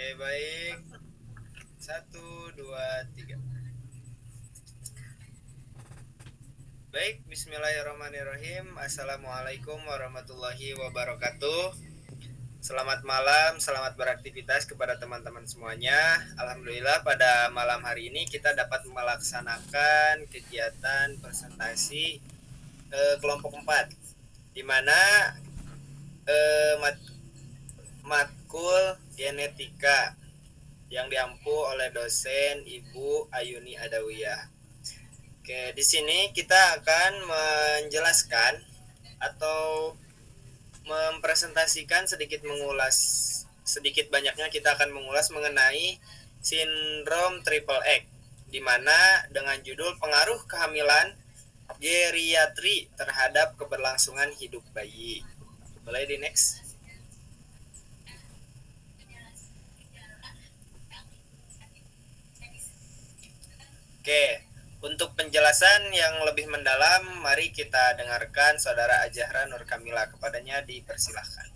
Oke, baik. 1, 2, 3. Baik, bismillahirrahmanirrahim. Assalamualaikum warahmatullahi wabarakatuh. Selamat malam, selamat beraktivitas kepada teman-teman semuanya. Alhamdulillah pada malam hari ini kita dapat melaksanakan kegiatan presentasi kelompok 4, di mana matkul genetika yang diampu oleh dosen Ibu Ayuni Adawiyah. Oke, di sini kita akan menjelaskan atau mempresentasikan sedikit banyaknya kita akan mengulas mengenai sindrom triple X, di mana dengan judul pengaruh kehamilan geriatri terhadap keberlangsungan hidup bayi. Boleh di next. Oke, untuk penjelasan yang lebih mendalam, mari kita dengarkan Saudara Ajahra Nur Kamila. Kepadanya dipersilahkan.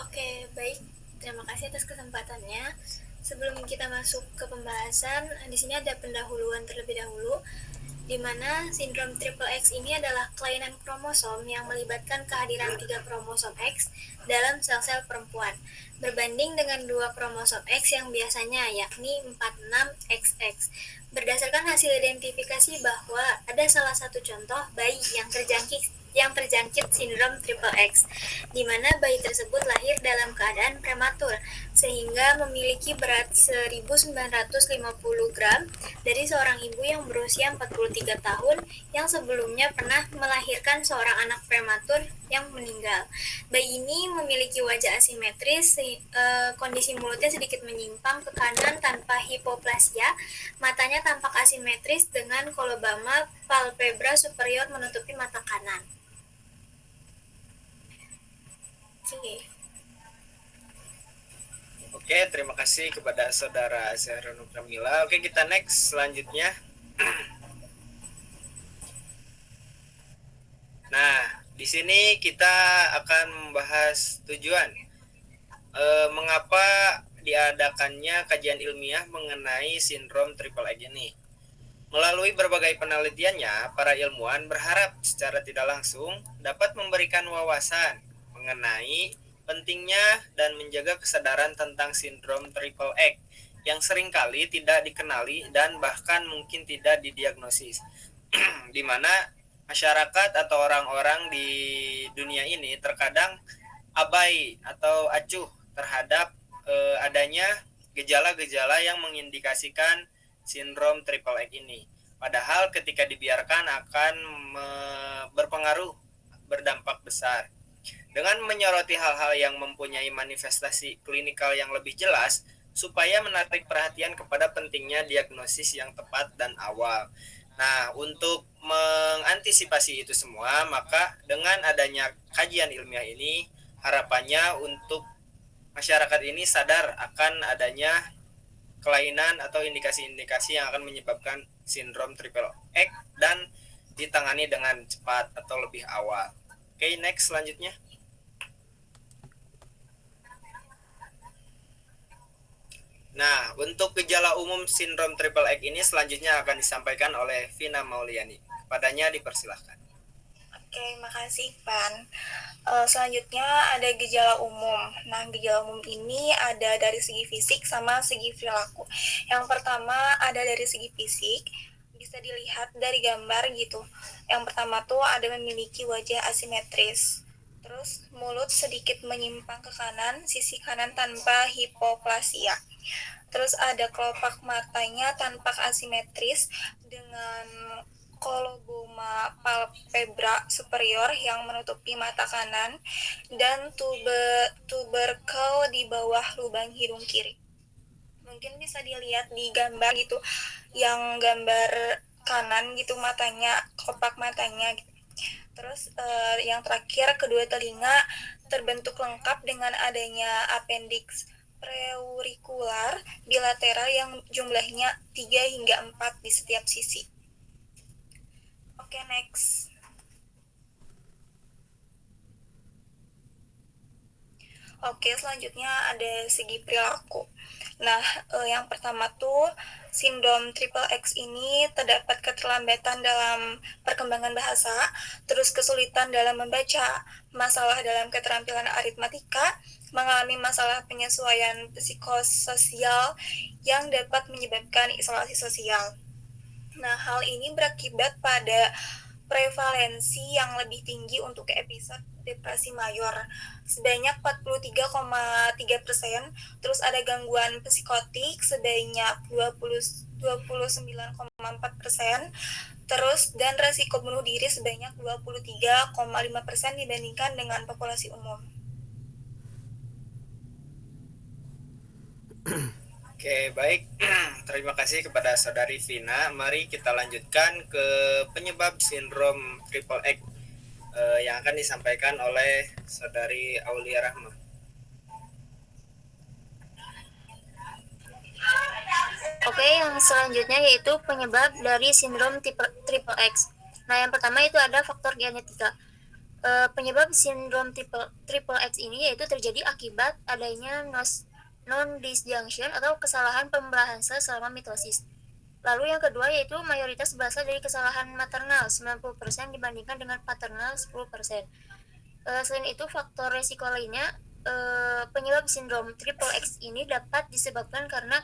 Oke, baik. Terima kasih atas kesempatannya. Sebelum kita masuk ke pembahasan, di sini ada pendahuluan terlebih dahulu, di mana sindrom triple X ini adalah kelainan kromosom yang melibatkan kehadiran 3 kromosom X dalam sel-sel perempuan, berbanding dengan 2 kromosom X yang biasanya, yakni 46XX. Berdasarkan hasil identifikasi bahwa ada salah satu contoh bayi yang terjangkit sindrom triple X, di mana bayi tersebut lahir dalam keadaan prematur, sehingga memiliki berat 1950 gram dari seorang ibu yang berusia 43 tahun yang sebelumnya pernah melahirkan seorang anak prematur yang meninggal. Bayi ini memiliki wajah asimetris, kondisi mulutnya sedikit menyimpang ke kanan tanpa hipoplasia, matanya tampak asimetris dengan kolobama palpebra superior menutupi mata kanan. Oke, terima kasih kepada Saudara Azhar Nur Kamila. Oke, kita next selanjutnya. Nah, di sini kita akan membahas tujuan mengapa diadakannya kajian ilmiah mengenai sindrom triple X ini. Melalui berbagai penelitiannya, para ilmuwan berharap secara tidak langsung dapat memberikan wawasan mengenai pentingnya dan menjaga kesadaran tentang sindrom triple X yang seringkali tidak dikenali dan bahkan mungkin tidak didiagnosis. Di mana masyarakat atau orang-orang di dunia ini terkadang abai atau acuh terhadap adanya gejala-gejala yang mengindikasikan sindrom triple X ini. Padahal ketika dibiarkan akan berpengaruh, berdampak besar. Dengan menyoroti hal-hal yang mempunyai manifestasi klinikal yang lebih jelas, supaya menarik perhatian kepada pentingnya diagnosis yang tepat dan awal. Nah, untuk mengantisipasi itu semua, maka dengan adanya kajian ilmiah ini, harapannya untuk masyarakat ini sadar akan adanya kelainan atau indikasi-indikasi yang akan menyebabkan sindrom triple X dan ditangani dengan cepat atau lebih awal. Oke, next selanjutnya. Nah, untuk gejala umum sindrom triple X ini selanjutnya akan disampaikan oleh Vina Mauliani. Padanya dipersilahkan. Oke, makasih Pan. Selanjutnya ada gejala umum. Nah, gejala umum ini ada dari segi fisik sama segi perilaku. Yang pertama ada dari segi fisik, bisa dilihat dari gambar gitu. Yang pertama tuh ada memiliki wajah asimetris. Terus mulut sedikit menyimpang ke kanan, sisi kanan tanpa hipoplasia. Terus ada kelopak matanya tampak asimetris dengan koloboma palpebra superior yang menutupi mata kanan dan tubercle di bawah lubang hidung kiri. Mungkin bisa dilihat di gambar gitu, yang gambar kanan gitu matanya, kelopak matanya gitu. Terus yang terakhir, kedua telinga terbentuk lengkap dengan adanya appendix preauricular bilateral yang jumlahnya 3 hingga 4 di setiap sisi. Oke, next. Oke, selanjutnya ada segi perilaku. Nah, yang pertama tuh sindrom triple X ini terdapat keterlambatan dalam perkembangan bahasa, terus kesulitan dalam membaca, masalah dalam keterampilan aritmatika, mengalami masalah penyesuaian psikososial yang dapat menyebabkan isolasi sosial. Nah, hal ini berakibat pada prevalensi yang lebih tinggi untuk episode depresi mayor sebanyak 43,3%, terus ada gangguan psikotik sebanyak 29,4%, terus dan resiko bunuh diri sebanyak 23,5% dibandingkan dengan populasi umum. Oke, baik. Terima kasih kepada Saudari Vina. Mari kita lanjutkan ke penyebab sindrom triple X yang akan disampaikan oleh Saudari Aulia Rahma. Oke, yang selanjutnya yaitu penyebab dari sindrom triple X. Nah, yang pertama itu ada faktor genetika. Penyebab sindrom triple X ini yaitu terjadi akibat adanya non-disjunction atau kesalahan pembelahan sel selama mitosis. Lalu yang kedua yaitu mayoritas berasal dari kesalahan maternal 90% dibandingkan dengan paternal 10%. Selain itu faktor resiko lainnya penyebab sindrom triple X ini dapat disebabkan karena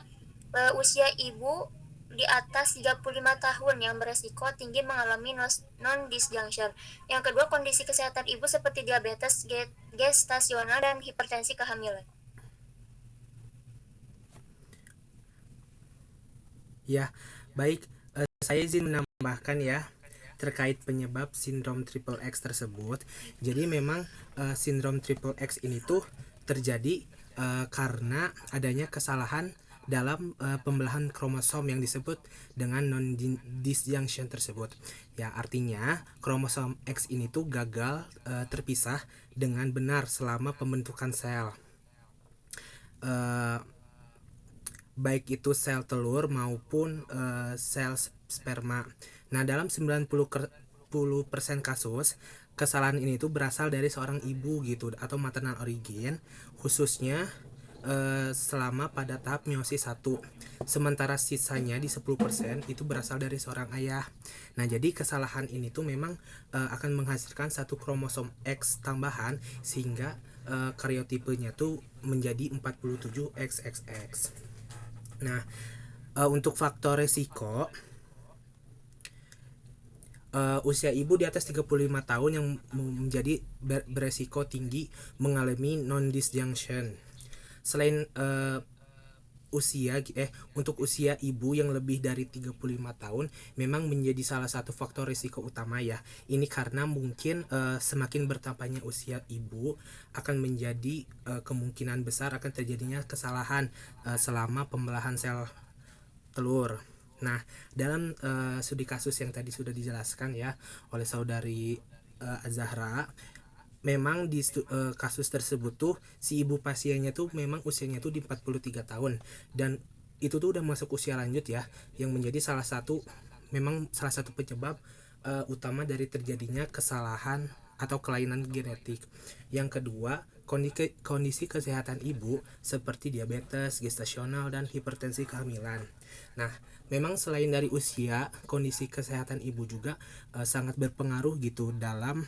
usia ibu di atas 35 tahun yang beresiko tinggi mengalami non-disjunction. Yang kedua, kondisi kesehatan ibu seperti diabetes gestasional dan hipertensi kehamilan. Ya, baik. Saya izin menambahkan ya terkait penyebab sindrom triple X tersebut. Jadi memang sindrom triple X ini tuh terjadi karena adanya kesalahan dalam pembelahan kromosom yang disebut dengan non-disjunction tersebut. Ya, artinya kromosom X ini tuh gagal terpisah dengan benar selama pembentukan sel. Baik itu sel telur maupun sel sperma. Nah, dalam 90% kasus kesalahan ini tuh berasal dari seorang ibu gitu atau maternal origin, khususnya selama pada tahap meiosis 1. Sementara sisanya di 10% itu berasal dari seorang ayah. Nah, jadi kesalahan ini tuh memang akan menghasilkan satu kromosom X tambahan sehingga karyotipenya tuh menjadi 47XXX. Nah, untuk faktor resiko usia ibu di atas 35 tahun yang menjadi beresiko tinggi mengalami non-disjunction. Selain untuk usia ibu yang lebih dari 35 tahun memang menjadi salah satu faktor risiko utama ya. Ini karena mungkin semakin bertambahnya usia ibu akan menjadi kemungkinan besar akan terjadinya kesalahan selama pembelahan sel telur. Nah, dalam studi kasus yang tadi sudah dijelaskan ya oleh saudari Azahra, memang di kasus tersebut tuh si ibu pasiennya tuh memang usianya tuh di 43 tahun dan itu tuh udah masuk usia lanjut ya, yang menjadi salah satu penyebab utama dari terjadinya kesalahan atau kelainan genetik. Yang kedua, kondisi kesehatan ibu seperti diabetes gestasional dan hipertensi kehamilan. Nah, memang selain dari usia, kondisi kesehatan ibu juga sangat berpengaruh gitu dalam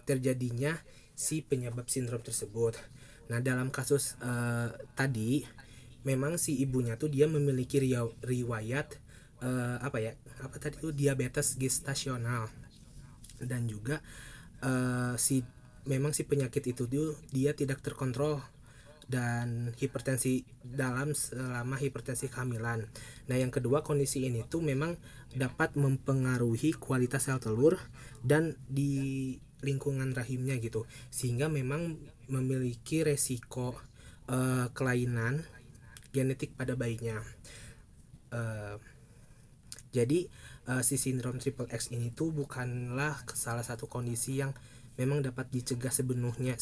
terjadinya si penyebab sindrom tersebut. Nah, dalam kasus tadi memang si ibunya tuh dia memiliki riwayat diabetes gestasional dan juga si penyakit itu dia tidak terkontrol dan hipertensi selama hipertensi kehamilan. Nah, yang kedua, kondisi ini tuh memang dapat mempengaruhi kualitas sel telur dan di lingkungan rahimnya gitu, sehingga memang memiliki resiko kelainan genetik pada bayinya. Jadi si sindrom triple X ini tuh bukanlah salah satu kondisi yang memang dapat dicegah sepenuhnya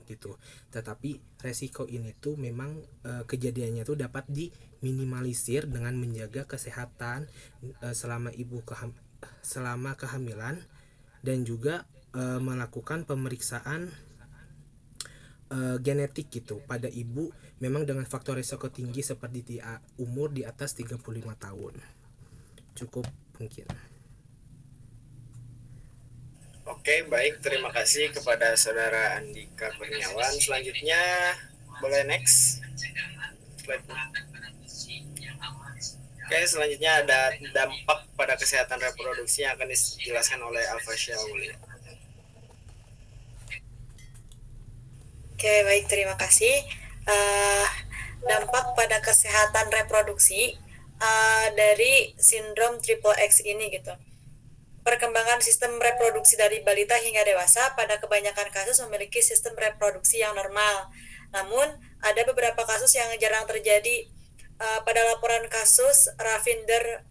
gitu. Tetapi resiko ini tuh memang kejadiannya tuh dapat diminimalisir dengan menjaga kesehatan selama kehamilan dan juga melakukan pemeriksaan genetik gitu pada ibu memang dengan faktor risiko tinggi seperti umur di atas 35 tahun. Cukup mungkin. Oke, baik. Terima kasih kepada Saudara Andika Kurniawan. Selanjutnya, boleh next slide. Oke, selanjutnya ada dampak pada kesehatan reproduksi yang akan dijelaskan oleh Alfa Syauli. Oke, baik, terima kasih. Dampak pada kesehatan reproduksi dari sindrom triple X ini gitu. Perkembangan sistem reproduksi dari balita hingga dewasa pada kebanyakan kasus memiliki sistem reproduksi yang normal. Namun, ada beberapa kasus yang jarang terjadi. Pada laporan kasus Ravinder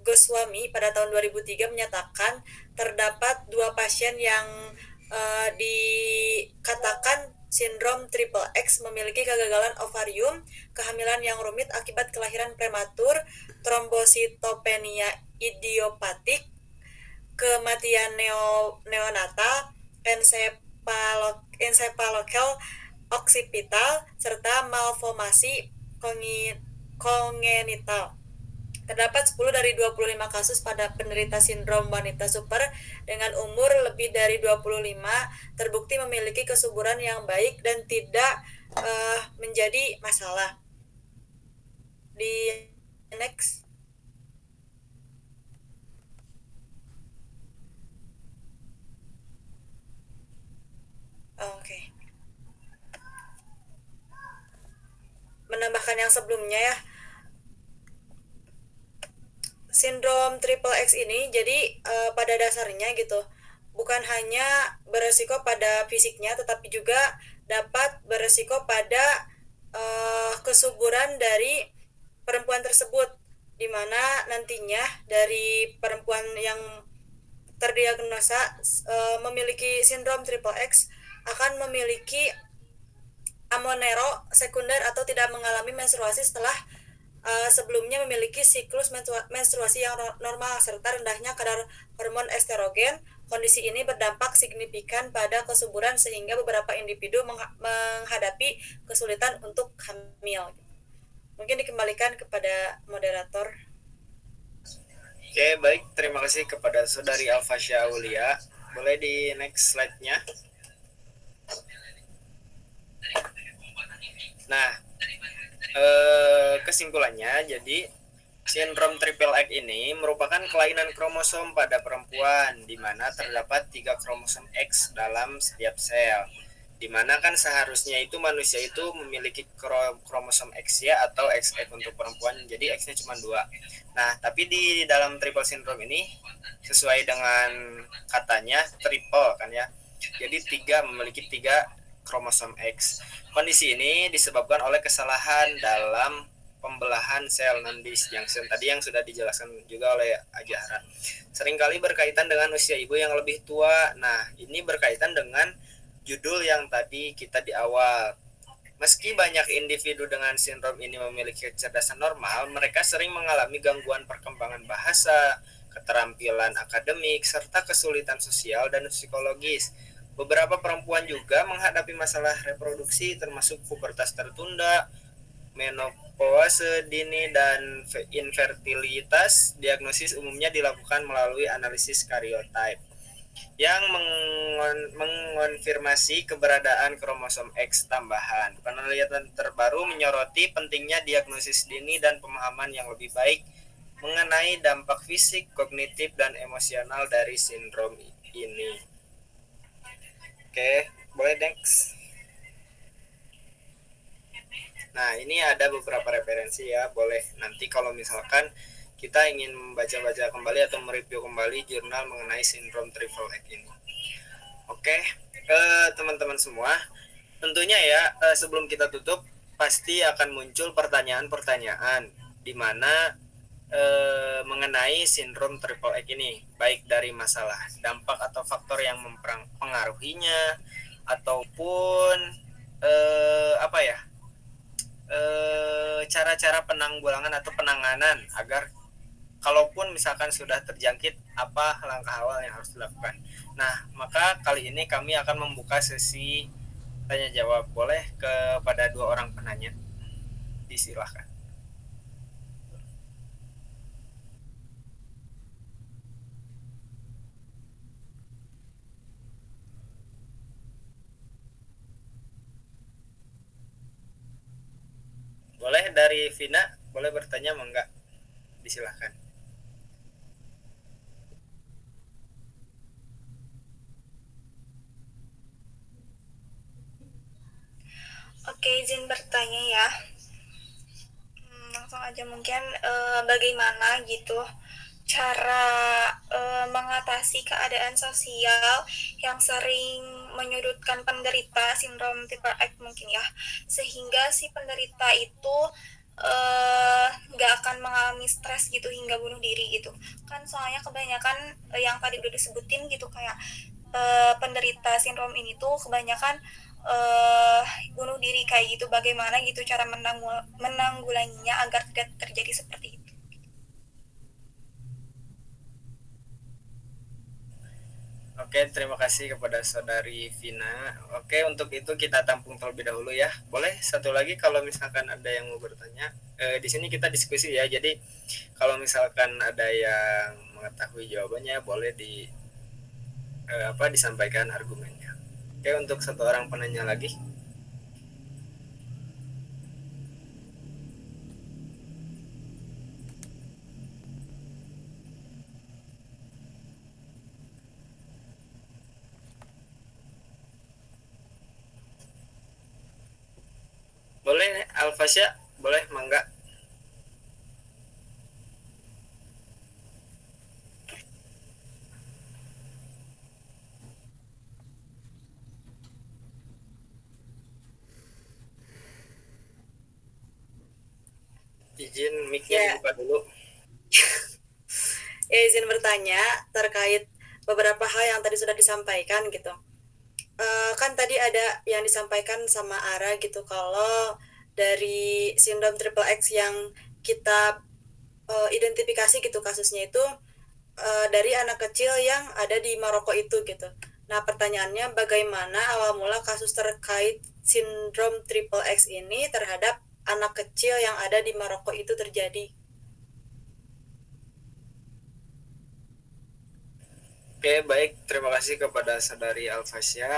Goswami pada tahun 2003 menyatakan terdapat 2 pasien yang dikatakan sindrom triple X memiliki kegagalan ovarium, kehamilan yang rumit akibat kelahiran prematur, trombositopenia idiopatik, kematian neonatal, encephalocele occipital, serta malformasi kongenital. Terdapat 10 dari 25 kasus pada penderita sindrom wanita super dengan umur lebih dari 25 terbukti memiliki kesuburan yang baik dan tidak menjadi masalah. Di next. Oke. Menambahkan yang sebelumnya ya, sindrom triple X ini jadi pada dasarnya gitu bukan hanya beresiko pada fisiknya tetapi juga dapat beresiko pada kesuburan dari perempuan tersebut, di mana nantinya dari perempuan yang terdiagnosa memiliki sindrom triple X akan memiliki amonero sekunder atau tidak mengalami menstruasi setelah sebelumnya memiliki siklus menstruasi yang normal serta rendahnya kadar hormon estrogen. Kondisi ini berdampak signifikan pada kesuburan sehingga beberapa individu menghadapi kesulitan untuk hamil. Mungkin dikembalikan kepada moderator. Oke, baik. Terima kasih kepada Saudari Alfa Syaulia. Boleh di next slide-nya. Nah, kesimpulannya, jadi sindrom triple X ini merupakan kelainan kromosom pada perempuan, di mana terdapat 3 kromosom X dalam setiap sel. Di mana kan seharusnya itu manusia itu memiliki kromosom X ya atau XX untuk perempuan, jadi X-nya cuma 2. Nah, tapi di dalam triple syndrome ini sesuai dengan katanya triple kan ya. Jadi memiliki 3 kromosom X. Kondisi ini disebabkan oleh kesalahan dalam pembelahan sel non-disjunction tadi yang sudah dijelaskan juga oleh Ajahra. Seringkali berkaitan dengan usia ibu yang lebih tua. Nah, ini berkaitan dengan judul yang tadi kita di awal. Meski banyak individu dengan sindrom ini memiliki kecerdasan normal, mereka sering mengalami gangguan perkembangan bahasa, keterampilan akademik, serta kesulitan sosial dan psikologis. Beberapa perempuan juga menghadapi masalah reproduksi termasuk pubertas tertunda, menopause dini, dan infertilitas. Diagnosis umumnya dilakukan melalui analisis karyotype yang mengonfirmasi keberadaan kromosom X tambahan. Penelitian terbaru menyoroti pentingnya diagnosis dini dan pemahaman yang lebih baik mengenai dampak fisik, kognitif, dan emosional dari sindrom ini. Oke, boleh next. Nah, ini ada beberapa referensi ya, boleh nanti kalau misalkan kita ingin membaca-baca kembali atau mereview kembali jurnal mengenai sindrom triple X ini. Oke, teman-teman semua, tentunya ya sebelum kita tutup pasti akan muncul pertanyaan-pertanyaan di mana mengenai sindrom triple X ini, baik dari masalah dampak atau faktor yang mempengaruhinya ataupun cara-cara penanggulangan atau penanganan agar kalaupun misalkan sudah terjangkit apa langkah awal yang harus dilakukan. Nah, maka kali ini kami akan membuka sesi tanya jawab. Boleh kepada dua orang penanya? Disilahkan. Boleh dari Vina, boleh bertanya enggak? Disilahkan. Oke, izin bertanya ya. Langsung aja mungkin bagaimana gitu cara mengatasi keadaan sosial yang sering menyudutkan penderita sindrom triple X mungkin ya, sehingga si penderita itu nggak akan mengalami stres gitu hingga bunuh diri gitu kan. Soalnya kebanyakan yang tadi udah disebutin gitu kayak penderita sindrom ini tuh kebanyakan bunuh diri kayak gitu. Bagaimana gitu cara menanggulanginya agar tidak terjadi seperti itu? Oke, terima kasih kepada saudari Vina. Oke, untuk itu kita tampung terlebih dahulu ya. Boleh satu lagi kalau misalkan ada yang mau bertanya. Di sini kita diskusi ya. Jadi kalau misalkan ada yang mengetahui jawabannya, boleh disampaikan argumennya. Oke, untuk satu orang penanya lagi. Boleh Alfasya, boleh mangga. Izin mic-nya Ya, dibuka dulu. ya izin bertanya terkait beberapa hal yang tadi sudah disampaikan gitu. Kan tadi ada yang disampaikan sama Ara gitu kalau dari sindrom triple X yang kita identifikasi gitu kasusnya itu dari anak kecil yang ada di Maroko itu gitu. Nah, pertanyaannya bagaimana awal mula kasus terkait sindrom triple X ini terhadap anak kecil yang ada di Maroko itu terjadi? Oke, baik. Terima kasih kepada saudari Alfasya.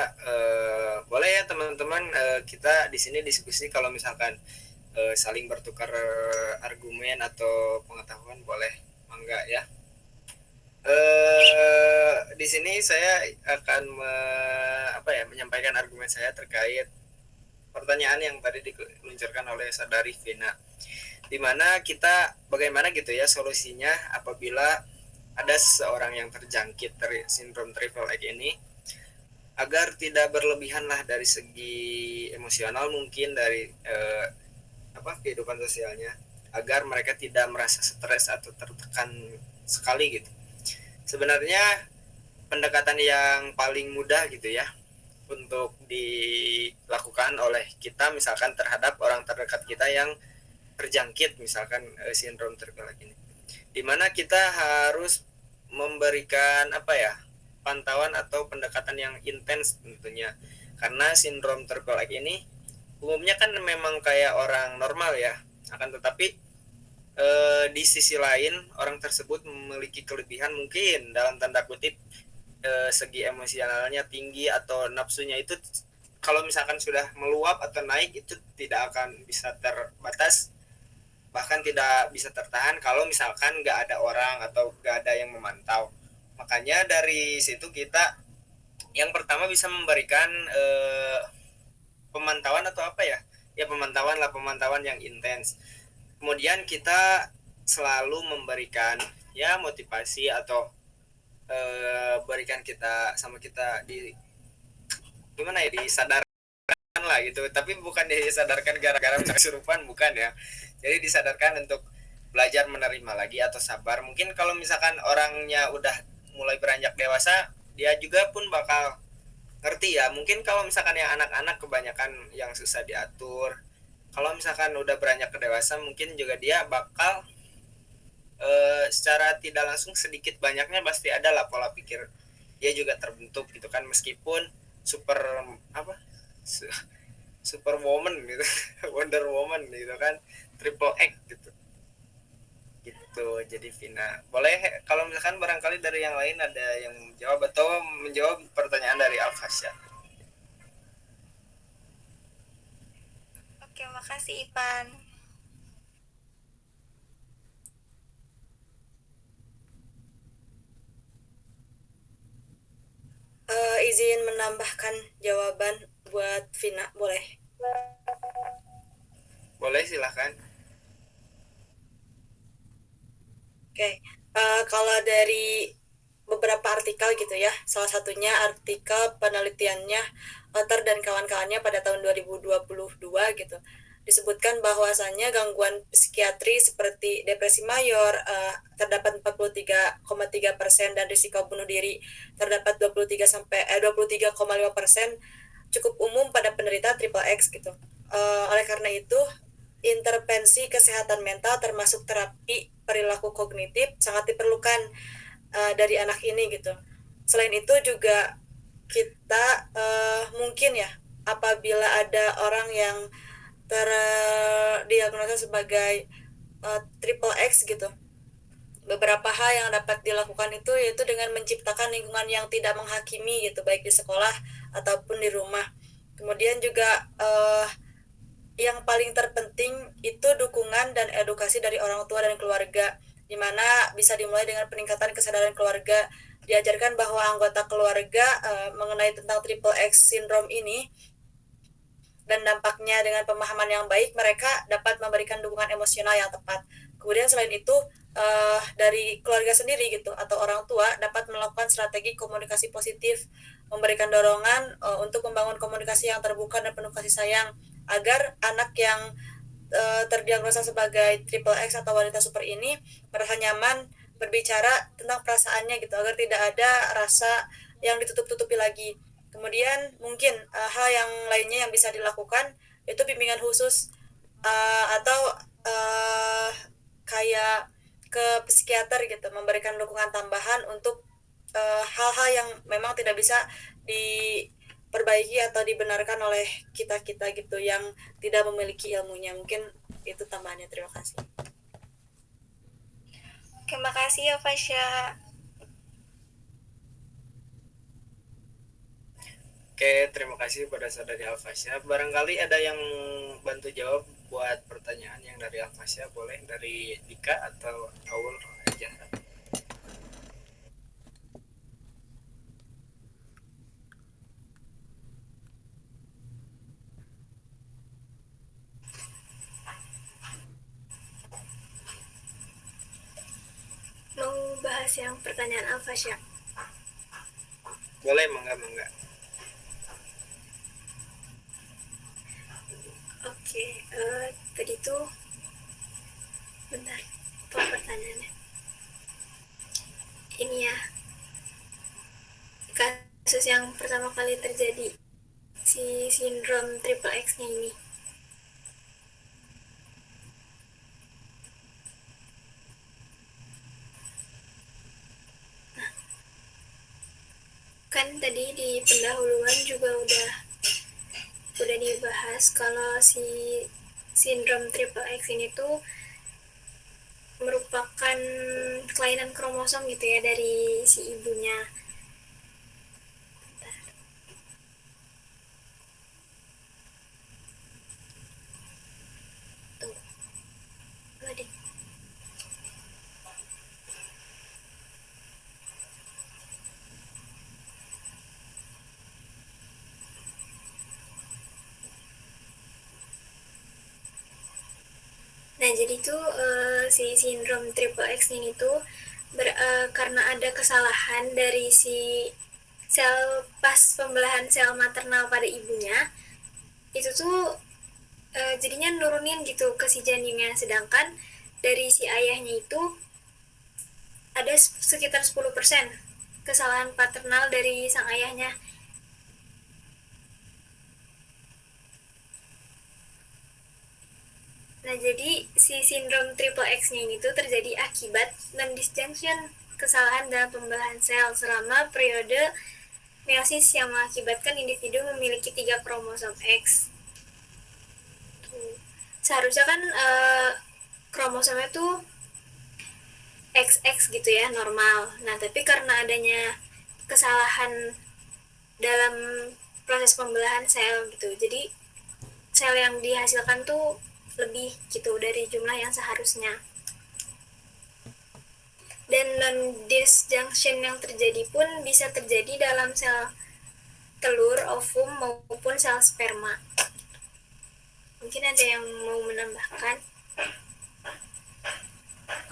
Boleh ya teman-teman, kita di sini diskusi kalau misalkan saling bertukar argumen atau pengetahuan, boleh mangga ya. Di sini saya akan menyampaikan argumen saya terkait pertanyaan yang tadi diluncurkan oleh saudari Vina, dimana kita bagaimana gitu ya solusinya apabila ada seseorang yang terjangkit dari sindrom triple X ini, agar tidak berlebihan lah dari segi emosional, mungkin dari kehidupan sosialnya, agar mereka tidak merasa stres atau tertekan sekali gitu. Sebenarnya pendekatan yang paling mudah gitu ya untuk dilakukan oleh kita misalkan terhadap orang terdekat kita yang terjangkit misalkan sindrom triple X ini, dimana kita harus memberikan pantauan atau pendekatan yang intens tentunya, karena sindrom triple X ini umumnya kan memang kayak orang normal ya, akan tetapi di sisi lain orang tersebut memiliki kelebihan, mungkin dalam tanda kutip segi emosionalnya tinggi atau nafsunya itu kalau misalkan sudah meluap atau naik itu tidak akan bisa terbatas, bahkan tidak bisa tertahan kalau misalkan nggak ada orang atau nggak ada yang memantau. Makanya dari situ kita yang pertama bisa memberikan pemantauan atau pemantauan yang intens. Kemudian kita selalu memberikan ya motivasi atau berikan kita di gimana ya, disadarkan lah gitu, tapi bukan disadarkan gara-gara kesurupan, bukan ya. Jadi disadarkan untuk belajar menerima lagi atau sabar. Mungkin kalau misalkan orangnya udah mulai beranjak dewasa, dia juga pun bakal ngerti ya. Mungkin kalau misalkan yang anak-anak kebanyakan yang susah diatur, kalau misalkan udah beranjak ke dewasa mungkin juga dia bakal secara tidak langsung sedikit banyaknya pasti ada lah pola pikir dia juga terbentuk gitu kan, meskipun super apa Superwoman gitu Wonder Woman gitu kan, triple X gitu gitu. Jadi Vina boleh kalau misalkan barangkali dari yang lain ada yang menjawab atau menjawab pertanyaan dari Alfasya. Oke, makasih Ipan. Izin menambahkan jawaban buat Vina, boleh? Boleh silahkan. Oke, kalau dari beberapa artikel gitu ya, salah satunya artikel penelitiannya Otter dan kawan-kawannya pada tahun 2022 gitu, disebutkan bahwasannya gangguan psikiatri seperti depresi mayor terdapat 43,3% dan risiko bunuh diri terdapat 23,5% cukup umum pada penderita triple X gitu. Oleh karena itu, intervensi kesehatan mental termasuk terapi perilaku kognitif sangat diperlukan dari anak ini gitu. Selain itu juga kita mungkin ya, apabila ada orang yang terdiagnosa sebagai triple X gitu, beberapa hal yang dapat dilakukan itu yaitu dengan menciptakan lingkungan yang tidak menghakimi gitu, baik di sekolah ataupun di rumah. Kemudian juga yang paling terpenting itu dukungan dan edukasi dari orang tua dan keluarga, di mana bisa dimulai dengan peningkatan kesadaran keluarga. Diajarkan bahwa anggota keluarga mengenai tentang triple X syndrome ini dan dampaknya. Dengan pemahaman yang baik, mereka dapat memberikan dukungan emosional yang tepat. Kemudian selain itu, dari keluarga sendiri gitu atau orang tua dapat melakukan strategi komunikasi positif, memberikan dorongan untuk membangun komunikasi yang terbuka dan penuh kasih sayang, agar anak yang terdiagnosa sebagai triple X atau wanita super ini merasa nyaman berbicara tentang perasaannya gitu, agar tidak ada rasa yang ditutup-tutupi lagi. Kemudian mungkin hal yang lainnya yang bisa dilakukan itu bimbingan khusus atau kayak ke psikiater gitu, memberikan dukungan tambahan untuk hal-hal yang memang tidak bisa diperbaiki atau dibenarkan oleh kita-kita gitu yang tidak memiliki ilmunya. Mungkin itu tambahannya. Terima kasih. Terima kasih ya Fasya. Oke, terima kasih pada saudari Alfasya. Barangkali ada yang bantu jawab buat pertanyaan yang dari Alfasya, boleh dari Dika atau Aul aja. Mau bahas yang pertanyaan Alfasya? Boleh, mangga. Oke, tadi tuh bentar, apa pertanyaannya? Ini ya, kasus yang pertama kali terjadi, si sindrom triple X-nya ini. Nah, kan tadi di pendahuluan juga udah dibahas kalau si sindrom triple X ini tuh merupakan kelainan kromosom gitu ya dari si ibunya. Tuh, loading. Nah, jadi tuh si sindrom triple X ini tuh karena ada kesalahan dari si sel pas pembelahan sel maternal pada ibunya, itu tuh jadinya nurunin gitu ke si janinnya, sedangkan dari si ayahnya itu ada sekitar 10% kesalahan paternal dari sang ayahnya. Nah, jadi si sindrom triple X-nya ini tuh terjadi akibat non-disjunction kesalahan dalam pembelahan sel selama periode meiosis yang mengakibatkan individu memiliki 3 kromosom X. Seharusnya kan kromosomnya tuh XX gitu ya, normal. Nah, tapi karena adanya kesalahan dalam proses pembelahan sel gitu, jadi sel yang dihasilkan tuh lebih gitu dari jumlah yang seharusnya. Dan non-disjunction yang terjadi pun bisa terjadi dalam sel telur, ovum, maupun sel sperma. Mungkin ada yang mau menambahkan?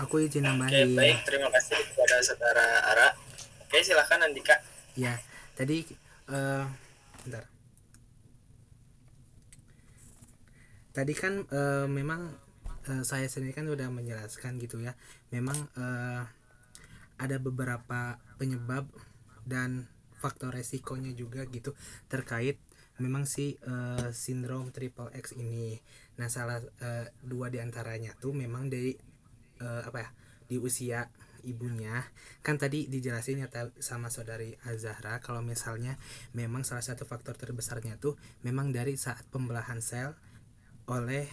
Aku izin Oke, nambahin. baik. Terima kasih kepada saudara Ara. Oke, silakan Andika. Ya, tadi bentar. Tadi kan memang saya sendiri kan udah menjelaskan gitu ya. Memang ada beberapa penyebab dan faktor resikonya juga gitu terkait memang si sindrom triple X ini. Nah, salah dua diantaranya tuh memang dari apa ya, di usia ibunya. Kan tadi dijelasin ya sama saudari Azahra kalau misalnya memang salah satu faktor terbesarnya tuh memang dari saat pembelahan sel oleh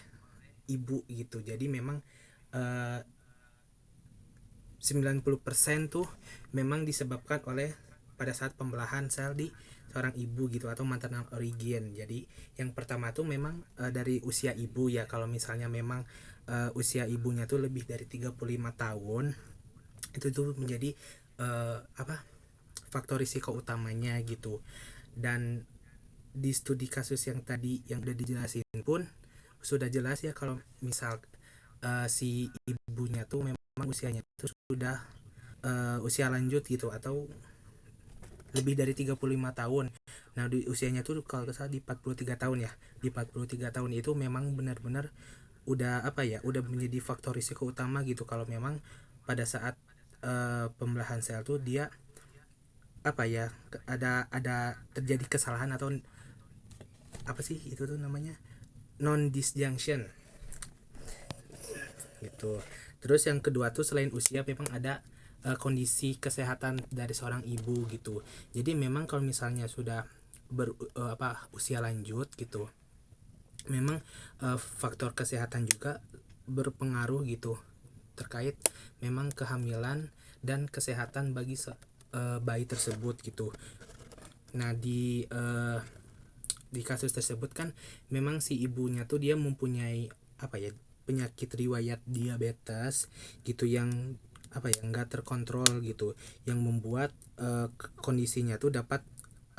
ibu gitu. Jadi memang 90% tuh memang disebabkan oleh pada saat pembelahan sel di seorang ibu gitu atau maternal origin. Jadi yang pertama tuh memang dari usia ibu ya. Kalau misalnya memang usia ibunya tuh lebih dari 35 tahun, itu tuh menjadi faktor risiko utamanya gitu. Dan di studi kasus yang tadi yang udah dijelasin pun sudah jelas ya kalau misal si ibunya tuh memang usianya itu sudah usia lanjut gitu atau lebih dari 35 tahun. Nah, di usianya tuh kalau salah di 43 tahun ya. Di 43 tahun itu memang benar-benar udah apa ya, udah menjadi faktor risiko utama gitu kalau memang pada saat pembelahan sel tuh dia apa ya, ada terjadi kesalahan atau apa sih itu tuh namanya, non disjunction gitu. Terus yang kedua tuh selain usia memang ada kondisi kesehatan dari seorang ibu gitu. Jadi memang kalau misalnya sudah usia lanjut gitu, memang faktor kesehatan juga berpengaruh gitu terkait memang kehamilan dan kesehatan bagi bayi tersebut gitu. Nah, di kasus tersebut kan memang si ibunya tuh dia mempunyai apa ya, penyakit riwayat diabetes gitu yang apa ya, nggak terkontrol gitu, yang membuat kondisinya tuh dapat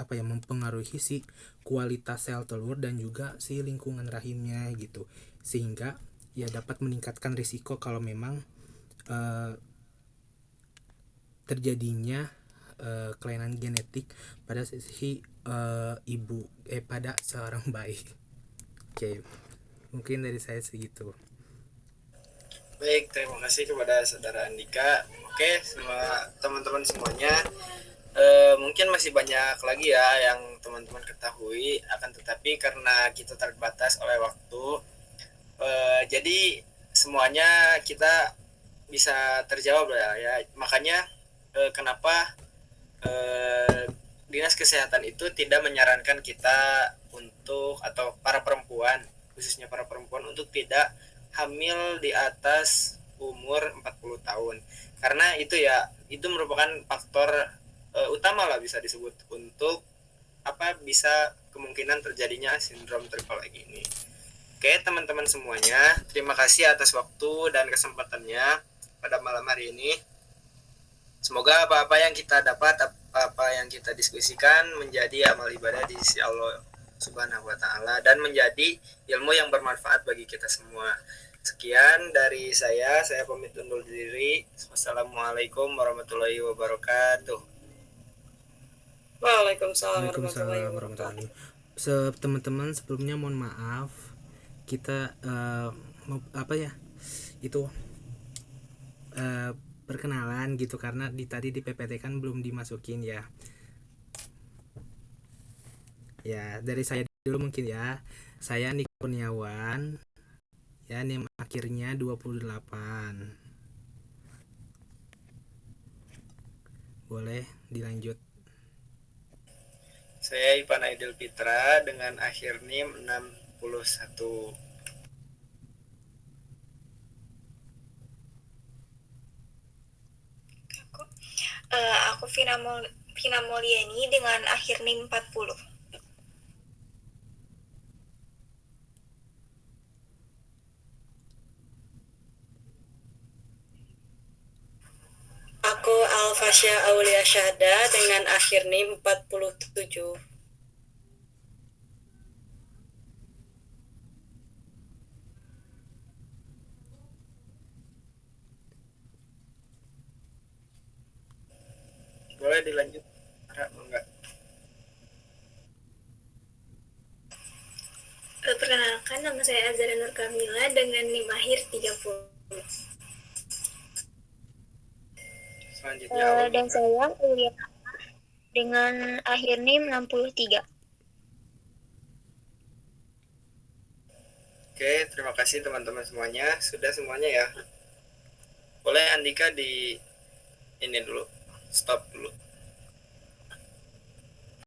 apa ya, mempengaruhi si kualitas sel telur dan juga si lingkungan rahimnya gitu, sehingga ya dapat meningkatkan risiko kalau memang terjadinya kelainan genetik pada si ibu pada seorang bayi. Oke, mungkin dari saya segitu. Baik, terima kasih kepada saudara Andika. Oke, semua teman-teman semuanya, mungkin masih banyak lagi ya yang teman-teman ketahui, akan tetapi karena kita terbatas oleh waktu, jadi semuanya kita bisa terjawab ya. Makanya kenapa dinas kesehatan itu tidak menyarankan kita untuk, atau para perempuan, khususnya para perempuan, untuk tidak hamil di atas umur 40 tahun. Karena itu ya, itu merupakan faktor utama lah bisa disebut untuk apa, bisa kemungkinan terjadinya sindrom triple X ini. Oke, teman-teman semuanya, terima kasih atas waktu dan kesempatannya pada malam hari ini. Semoga apa-apa yang kita dapat, apa yang kita diskusikan menjadi amal ibadah di sisi Allah Subhanahu wa taala dan menjadi ilmu yang bermanfaat bagi kita semua. Sekian dari saya pamit undur diri. Wassalamualaikum warahmatullahi wabarakatuh. Waalaikumsalam Waalaikumsalam warahmatullahi wabarakatuh. Teman-teman, sebelumnya mohon maaf kita apa ya, itu perkenalan gitu karena tadi di PPT kan belum dimasukin ya. Ya, dari saya dulu mungkin ya. Saya Nik Kurniawan. Ya, NIM akhirnya 28. Boleh dilanjut. Saya Ipan Aidil Fitra dengan akhir NIM 61. Aku Vina Mulyani dengan akhir NIM 40. Aku Alfasya Aulia Syahda dengan akhir NIM 47. Boleh dilanjut? Enggak. Perkenalkan, nama saya Azara Nur Kamila dengan NIM akhir 30. Selanjutnya Dan saya Ulia dengan akhir NIM 63. Oke, terima kasih teman-teman semuanya. Sudah semuanya ya. Boleh Andika di ini dulu. Stop dulu.